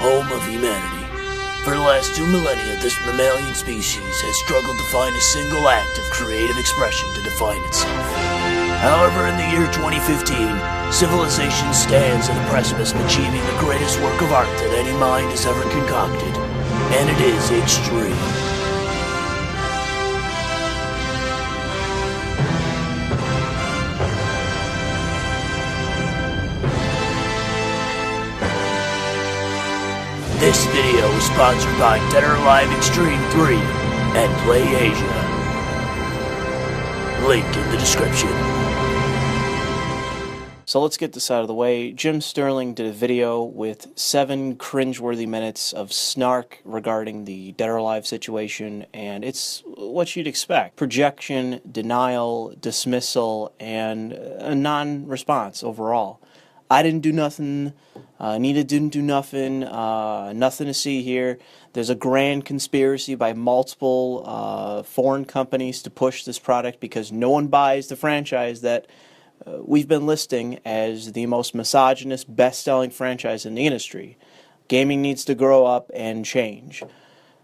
home of humanity. For the last 2 millennia, this mammalian species has struggled to find a single act of creative expression to define itself. However, in the year 2015, civilization stands at the precipice of achieving the greatest work of art that any mind has ever concocted, and it is extreme. This video is sponsored by Dead or Alive Extreme 3 and Play Asia. Link in the description. So let's get this out of the way. Jim Sterling did a video with 7 cringeworthy minutes of snark regarding the Dead or Alive situation, and it's what you'd expect. Projection, denial, dismissal, and a non-response overall. I didn't do nothing, Nita didn't do nothing, nothing to see here. There's a grand conspiracy by multiple foreign companies to push this product because no one buys the franchise that we've been listing as the most misogynist, best-selling franchise in the industry. Gaming needs to grow up and change.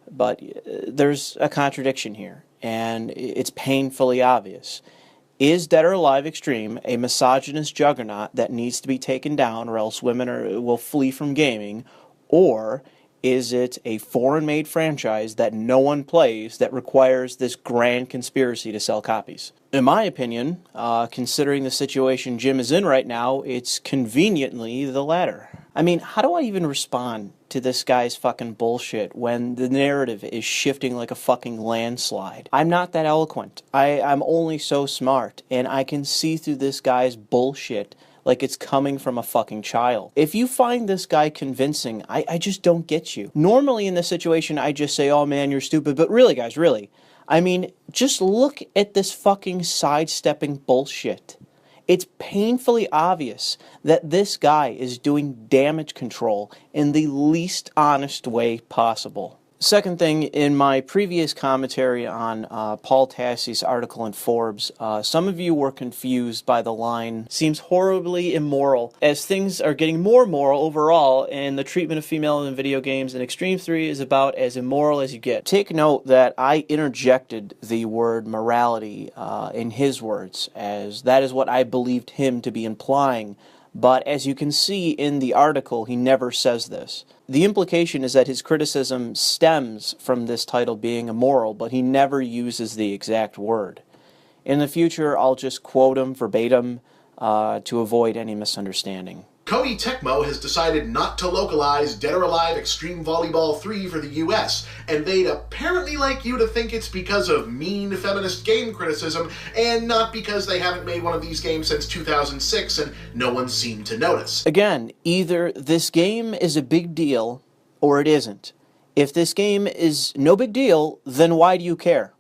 But there's a contradiction here, and it's painfully obvious. Is Dead or Alive Extreme a misogynist juggernaut that needs to be taken down or else women will flee from gaming? Or is it a foreign-made franchise that no one plays that requires this grand conspiracy to sell copies? In my opinion, considering the situation Jim is in right now, it's conveniently the latter. I mean, how do I even respond to this guy's fucking bullshit when the narrative is shifting like a fucking landslide? I'm not that eloquent. I'm only so smart, and I can see through this guy's bullshit like it's coming from a fucking child. If you find this guy convincing, I just don't get you. Normally in this situation, I just say, oh man, you're stupid, but really guys, really. I mean, just look at this fucking sidestepping bullshit. It's painfully obvious that this guy is doing damage control in the least honest way possible. Second thing, in my previous commentary on Paul Tassi's article in Forbes, some of you were confused by the line, seems horribly immoral, as things are getting more moral overall, and the treatment of females in video games in Extreme 3 is about as immoral as you get. Take note that I interjected the word morality in his words, as that is what I believed him to be implying. But as you can see in the article, he never says this. The implication is that his criticism stems from this title being immoral, but he never uses the exact word. In the future, I'll just quote him verbatim to avoid any misunderstanding. Koei Tecmo has decided not to localize Dead or Alive Extreme Volleyball 3 for the US, and they'd apparently like you to think it's because of mean feminist game criticism, and not because they haven't made one of these games since 2006 and no one seemed to notice. Again, either this game is a big deal, or it isn't. If this game is no big deal, then why do you care?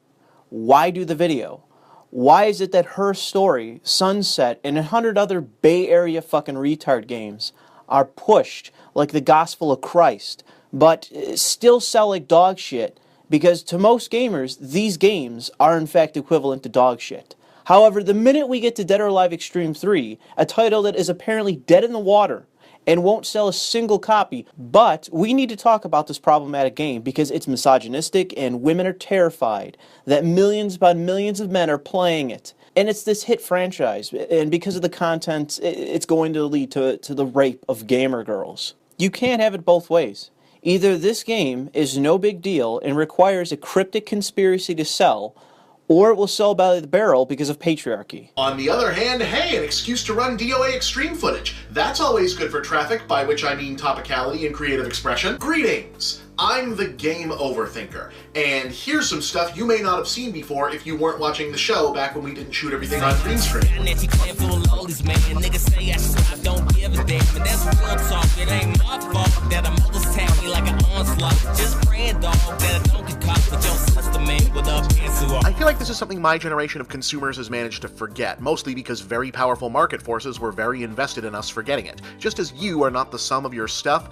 Why do the video? Why is it that her story, Sunset, and 100 other Bay Area fucking retard games are pushed like the gospel of Christ, but still sell like dog shit? Because to most gamers, these games are in fact equivalent to dog shit. However, the minute we get to Dead or Alive Extreme 3, a title that is apparently dead in the water and won't sell a single copy, but we need to talk about this problematic game because it's misogynistic and women are terrified that millions upon millions of men are playing it. And it's this hit franchise, and because of the content, it's going to lead to the rape of gamer girls. You can't have it both ways. Either this game is no big deal and requires a cryptic conspiracy to sell, or it will sell by the barrel because of patriarchy. On the other hand, hey, an excuse to run DOA Extreme footage. That's always good for traffic, by which I mean topicality and creative expression. Greetings! I'm the Game Overthinker, and here's some stuff you may not have seen before if you weren't watching the show back when we didn't shoot everything on green screen. I feel like this is is something my generation of consumers has managed to forget, mostly because very powerful market forces were very invested in us forgetting it. Just as you are not the sum of your stuff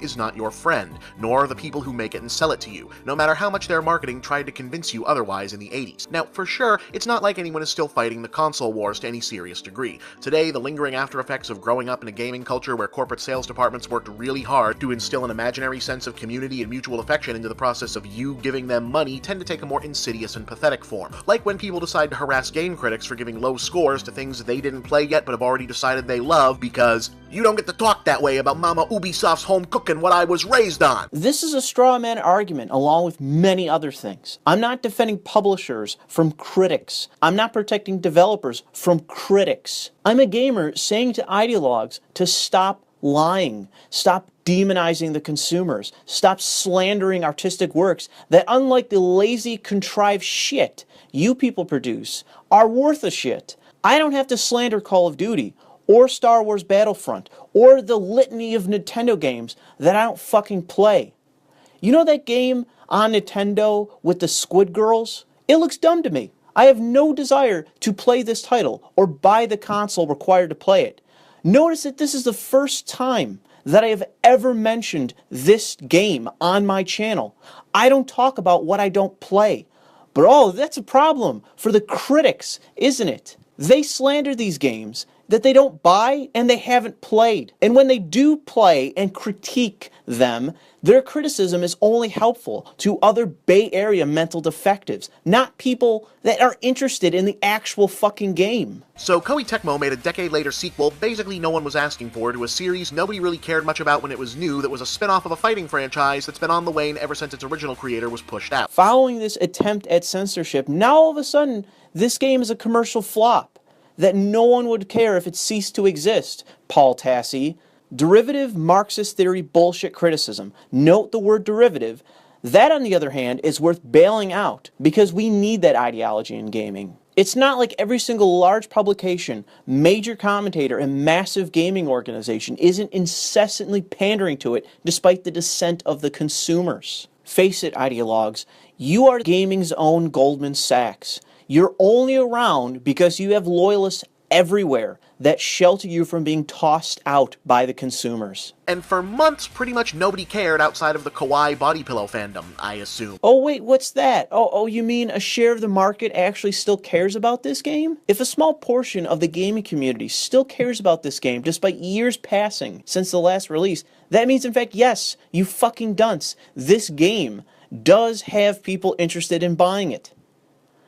is not your friend, nor are the people who make it and sell it to you, no matter how much their marketing tried to convince you otherwise in the 80s. Now, for sure, it's not like anyone is still fighting the console wars to any serious degree. Today, the lingering after effects of growing up in a gaming culture where corporate sales departments worked really hard to instill an imaginary sense of community and mutual affection into the process of you giving them money tend to take a more insidious and pathetic form. Like when people decide to harass game critics for giving low scores to things they didn't play yet but have already decided they love because you don't get to talk that way about Mama Ubisoft's home cooking what I was raised on. This is a straw man argument along with many other things. I'm not defending publishers from critics. I'm not protecting developers from critics. I'm a gamer saying to ideologues to stop lying, stop demonizing the consumers, stop slandering artistic works that, unlike the lazy, contrived shit you people produce, are worth a shit. I don't have to slander Call of Duty, or Star Wars Battlefront, or the litany of Nintendo games that I don't fucking play. You know that game on Nintendo with the Squid Girls? It looks dumb to me. I have no desire to play this title or buy the console required to play it. Notice that this is the first time that I have ever mentioned this game on my channel. I don't talk about what I don't play. But oh, that's a problem for the critics, isn't it? They slander these games that they don't buy and they haven't played. And when they do play and critique them, their criticism is only helpful to other Bay Area mental defectives, not people that are interested in the actual fucking game. So Koei Tecmo made a decade-later sequel basically no one was asking for to a series nobody really cared much about when it was new that was a spin-off of a fighting franchise that's been on the wane ever since its original creator was pushed out. Following this attempt at censorship, now all of a sudden, this game is a commercial flop that no one would care if it ceased to exist. Paul Tassi. Derivative Marxist theory bullshit criticism. Note the word derivative. That, on the other hand, is worth bailing out because we need that ideology in gaming. It's not like every single large publication, major commentator, and massive gaming organization isn't incessantly pandering to it despite the dissent of the consumers. Face it, ideologues, you are gaming's own Goldman Sachs. You're only around because you have loyalists everywhere that shelter you from being tossed out by the consumers. And for months, pretty much nobody cared outside of the kawaii body pillow fandom, I assume. Oh wait, what's that? Oh, you mean a share of the market actually still cares about this game? If a small portion of the gaming community still cares about this game despite years passing since the last release, that means in fact, yes, you fucking dunce, this game does have people interested in buying it.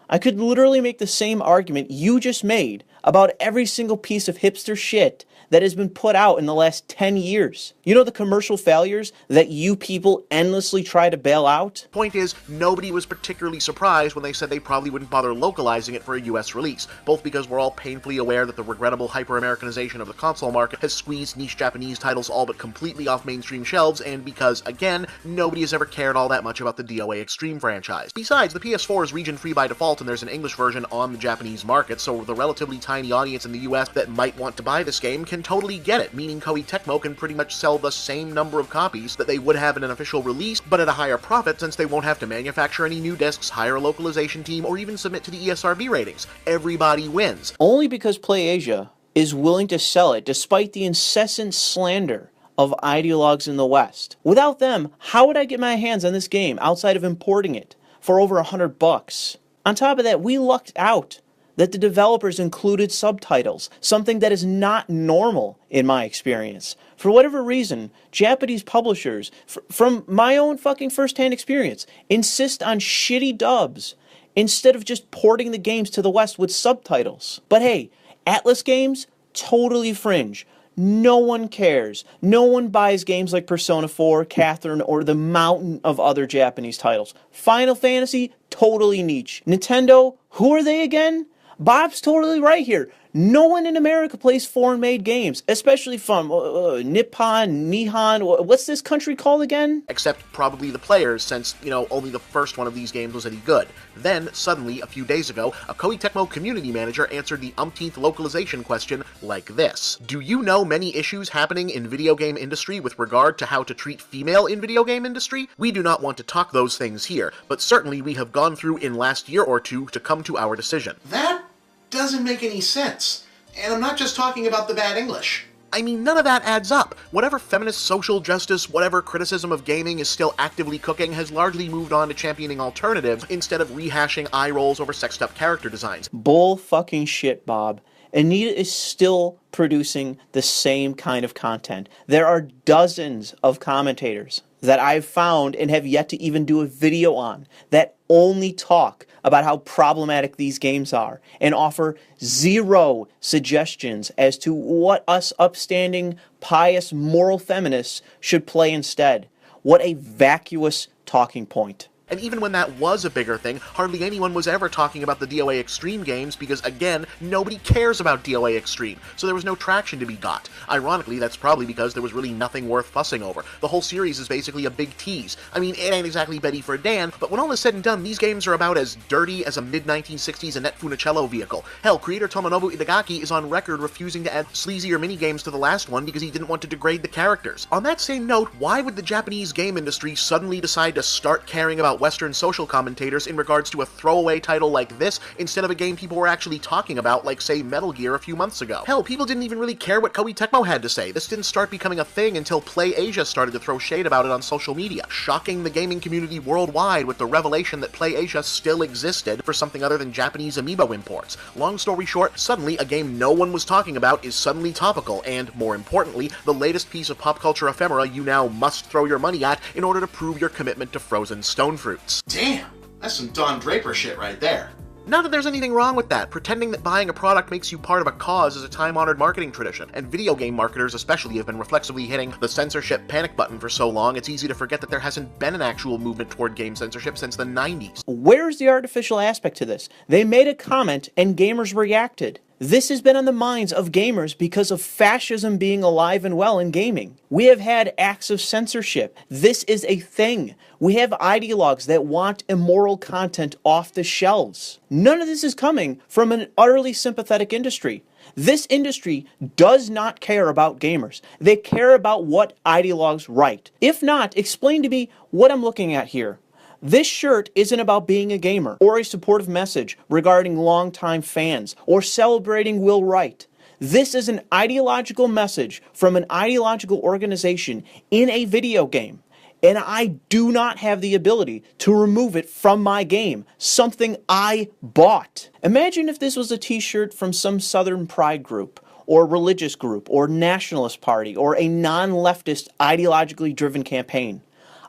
I could literally make the same argument you just made about every single piece of hipster shit that has been put out in the last 10 years. You know the commercial failures that you people endlessly try to bail out? Point is, nobody was particularly surprised when they said they probably wouldn't bother localizing it for a US release, both because we're all painfully aware that the regrettable hyper-Americanization of the console market has squeezed niche Japanese titles all but completely off mainstream shelves, and because, again, nobody has ever cared all that much about the DOA Extreme franchise. Besides, the PS4 is region-free by default and there's an English version on the Japanese market, so the relatively tiny audience in the US that might want to buy this game can totally get it, meaning Koei Tecmo can pretty much sell the same number of copies that they would have in an official release, but at a higher profit since they won't have to manufacture any new discs, hire a localization team, or even submit to the ESRB ratings. Everybody wins. Only because PlayAsia is willing to sell it despite the incessant slander of ideologues in the West. Without them, how would I get my hands on this game outside of importing it for over $100? On top of that, we lucked out that the developers included subtitles, something that is not normal in my experience. For whatever reason, Japanese publishers, from my own fucking first-hand experience, insist on shitty dubs instead of just porting the games to the West with subtitles. But hey, Atlas games, totally fringe. No one cares. No one buys games like Persona 4, Catherine, or the mountain of other Japanese titles. Final Fantasy, totally niche. Nintendo, who are they again? Bob's totally right here. No one in America plays foreign-made games, especially from Nihon, what's this country called again? Except probably the players, since, only the first one of these games was any good. Then, suddenly, a few days ago, a Koei Tecmo community manager answered the umpteenth localization question like this. Do you know many issues happening in video game industry with regard to how to treat female in video game industry? We do not want to talk those things here, but certainly we have gone through in last year or two to come to our decision. That doesn't make any sense. And I'm not just talking about the bad English. I mean, none of that adds up. Whatever feminist social justice, whatever criticism of gaming is still actively cooking has largely moved on to championing alternatives instead of rehashing eye rolls over sexed-up character designs. Bull fucking shit, Bob. Anita is still producing the same kind of content. There are dozens of commentators that I've found and have yet to even do a video on that only talk about how problematic these games are and offer zero suggestions as to what us upstanding, pious, moral feminists should play instead. What a vacuous talking point. And even when that was a bigger thing, hardly anyone was ever talking about the DOA Extreme games because, again, nobody cares about DOA Extreme, so there was no traction to be got. Ironically, that's probably because there was really nothing worth fussing over. The whole series is basically a big tease. I mean, it ain't exactly Betty for Dan, but when all is said and done, these games are about as dirty as a mid-1960s Annette Funicello vehicle. Hell, creator Tomonobu Itagaki is on record refusing to add sleazier minigames to the last one because he didn't want to degrade the characters. On that same note, why would the Japanese game industry suddenly decide to start caring about Western social commentators in regards to a throwaway title like this instead of a game people were actually talking about, like, say, Metal Gear a few months ago? Hell, people didn't even really care what Koei Tecmo had to say. This didn't start becoming a thing until Play Asia started to throw shade about it on social media, shocking the gaming community worldwide with the revelation that Play Asia still existed for something other than Japanese amiibo imports. Long story short, suddenly a game no one was talking about is suddenly topical, and, more importantly, the latest piece of pop culture ephemera you now must throw your money at in order to prove your commitment to frozen stone fruits. Damn, that's some Don Draper shit right there. Not that there's anything wrong with that. Pretending that buying a product makes you part of a cause is a time-honored marketing tradition, and video game marketers especially have been reflexively hitting the censorship panic button for so long it's easy to forget that there hasn't been an actual movement toward game censorship since the 90s. Where's the artificial aspect to this? They made a comment and gamers reacted. This has been on the minds of gamers because of fascism being alive and well in gaming. We have had acts of censorship. This is a thing. We have ideologues that want immoral content off the shelves. None of this is coming from an utterly sympathetic industry. This industry does not care about gamers. They care about what ideologues write. If not, explain to me what I'm looking at here. This shirt isn't about being a gamer, or a supportive message regarding longtime fans, or celebrating Will Wright. This is an ideological message from an ideological organization in a video game, and I do not have the ability to remove it from my game, something I bought. Imagine if this was a t-shirt from some Southern Pride group, or religious group, or nationalist party, or a non-leftist ideologically driven campaign.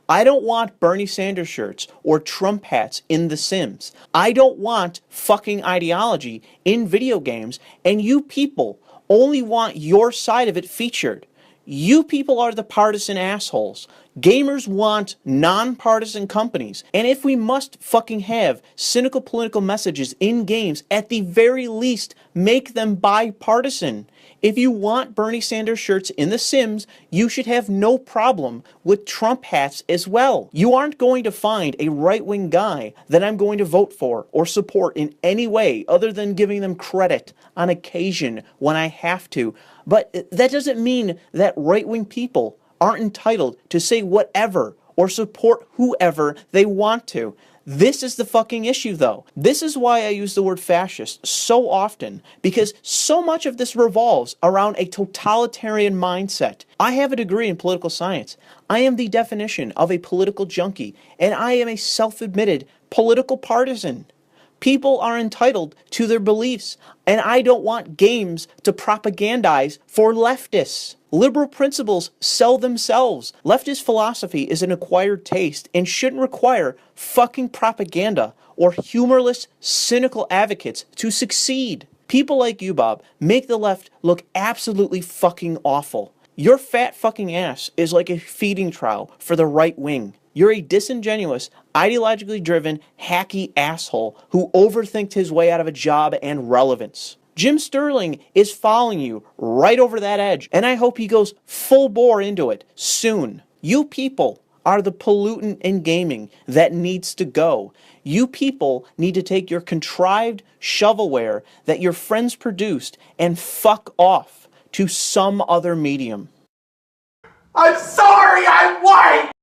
I don't want Bernie Sanders shirts or Trump hats in The Sims. I don't want fucking ideology in video games, and you people only want your side of it featured. You people are the partisan assholes. Gamers want non-partisan companies, and if we must fucking have cynical political messages in games, at the very least, make them bipartisan. If you want Bernie Sanders shirts in The Sims, you should have no problem with Trump hats as well. You aren't going to find a right-wing guy that I'm going to vote for or support in any way other than giving them credit on occasion when I have to. But that doesn't mean that right-wing people aren't entitled to say whatever or support whoever they want to. This is the fucking issue, though. This is why I use the word fascist so often, because so much of this revolves around a totalitarian mindset. I have a degree in political science. I am the definition of a political junkie, and I am a self-admitted political partisan. People are entitled to their beliefs, and I don't want games to propagandize for leftists. Liberal principles sell themselves. Leftist philosophy is an acquired taste and shouldn't require fucking propaganda or humorless, cynical advocates to succeed. People like you, Bob, make the left look absolutely fucking awful. Your fat fucking ass is like a feeding trough for the right wing. You're a disingenuous, ideologically driven, hacky asshole who overthinked his way out of a job and relevance. Jim Sterling is following you right over that edge, and I hope he goes full bore into it soon. You people are the pollutant in gaming that needs to go. You people need to take your contrived shovelware that your friends produced and fuck off to some other medium. I'm sorry, I'm white!